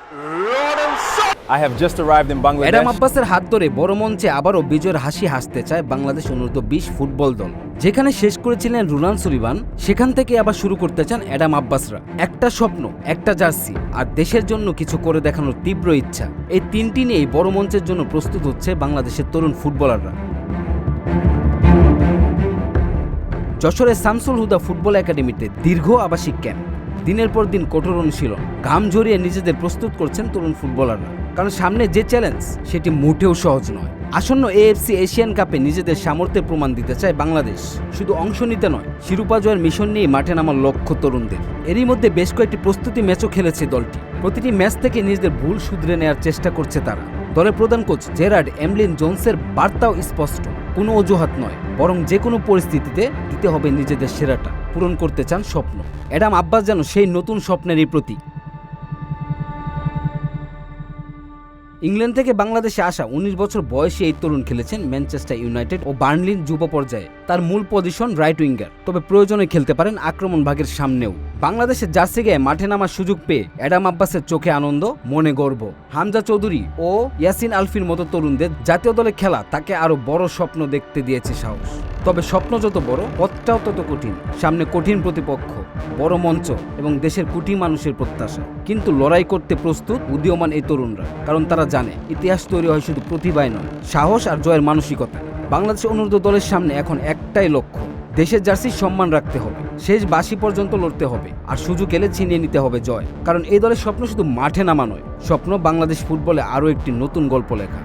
I have just arrived in Bangladesh. Adam আব্বাসের হাত ধরে বড় মঞ্চে আবারও বিজয়ের হাসি হাসতে চায় বাংলাদেশ অনূর্ধ্ব-20 ফুটবল দল। যেখানে শেষ করেছিলেন রুনান সুলিমান, সেখান থেকে আবার শুরু করতে চান অ্যাডাম আব্বাসরা। একটা স্বপ্ন, একটা জার্সি আর দেশের জন্য কিছু করে দেখানোর তীব্র ইচ্ছা, এই তিনটি নিয়েই বড় মঞ্চের জন্য প্রস্তুত হচ্ছে বাংলাদেশের তরুণ ফুটবলাররা। যশোরের শামসুল হুদা ফুটবল একাডেমিতে দীর্ঘ আবাসিক ক্যাম্প, দিনের পর দিন কঠোর অনুশীলন, ঘাম ঝরিয়ে নিজেদের প্রস্তুত করছেন তরুণ ফুটবলাররা। কারণ সামনে যে চ্যালেঞ্জ, সেটি মোটেও সহজ নয়। আসন্ন এএফসি এশিয়ান কাপে নিজেদের সামর্থ্যের প্রমাণ দিতে চায় বাংলাদেশ। শুধু অংশ নিতে নয়, শিরোপা জয়ের মিশন নিয়ে মাঠে নামার লক্ষ্য তরুণদের। এরই মধ্যে বেশ কয়েকটি প্রস্তুতি ম্যাচও খেলেছে দলটি। প্রতিটি ম্যাচ থেকে নিজেদের ভুল শুধরে নেওয়ার চেষ্টা করছে তারা। দলের প্রধান কোচ জেরার্ড এমলিন জোনসের বার্তাও স্পষ্ট, কোনো অজুহাত নয়, বরং যে কোনো পরিস্থিতিতে দিতে হবে নিজেদের সেরাটা। পূরণ করতে চান স্বপ্ন। অ্যাডাম আব্বাস যেন সেই নতুন স্বপ্নেরই প্রতীক। ইংল্যান্ড থেকে বাংলাদেশে আসা 19 বছর বয়সী এই তরুণ খেলেছেন ম্যানচেস্টার ইউনাইটেড ও বার্নলির যুব পর্যায়ে। তার মূল পজিশন রাইট উইঙ্গার, তবে প্রয়োজনে খেলতে পারেন আক্রমণ ভাগের সামনেও। বাংলাদেশের জার্সি গায়ে মাঠে নামার সুযোগ পেয়ে অ্যাডাম আব্বাসের চোখে আনন্দ, মনে গর্ব। হামজা চৌধুরী ও ইয়াসিন আলফির মতো তরুণদের জাতীয় দলে খেলা তাকে আরও বড় স্বপ্ন দেখতে দিয়েছে সাহস। তবে স্বপ্ন যত বড়, পথটাও তত কঠিন। সামনে কঠিন প্রতিপক্ষ, বড় মঞ্চ এবং দেশের কোটি মানুষের প্রত্যাশা। কিন্তু লড়াই করতে প্রস্তুত উদীয়মান এই তরুণরা, কারণ তারা জানে ইতিহাস তৈরি হয় শুধু প্রতিভায় নয়, সাহস আর জয়ের মানসিকতা। বাংলাদেশ অনূর্ধ্ব দলের সামনে এখন একটাই লক্ষ্য, দেশের জার্সির সম্মান রাখতে হবে, শেষ বাঁশি পর্যন্ত লড়তে হবে, আর সুযোগ এলে ছিনিয়ে নিতে হবে জয়। কারণ এই দলের স্বপ্ন শুধু মাঠে নামা নয়, স্বপ্ন বাংলাদেশ ফুটবলে আরও একটি নতুন গল্প লেখা।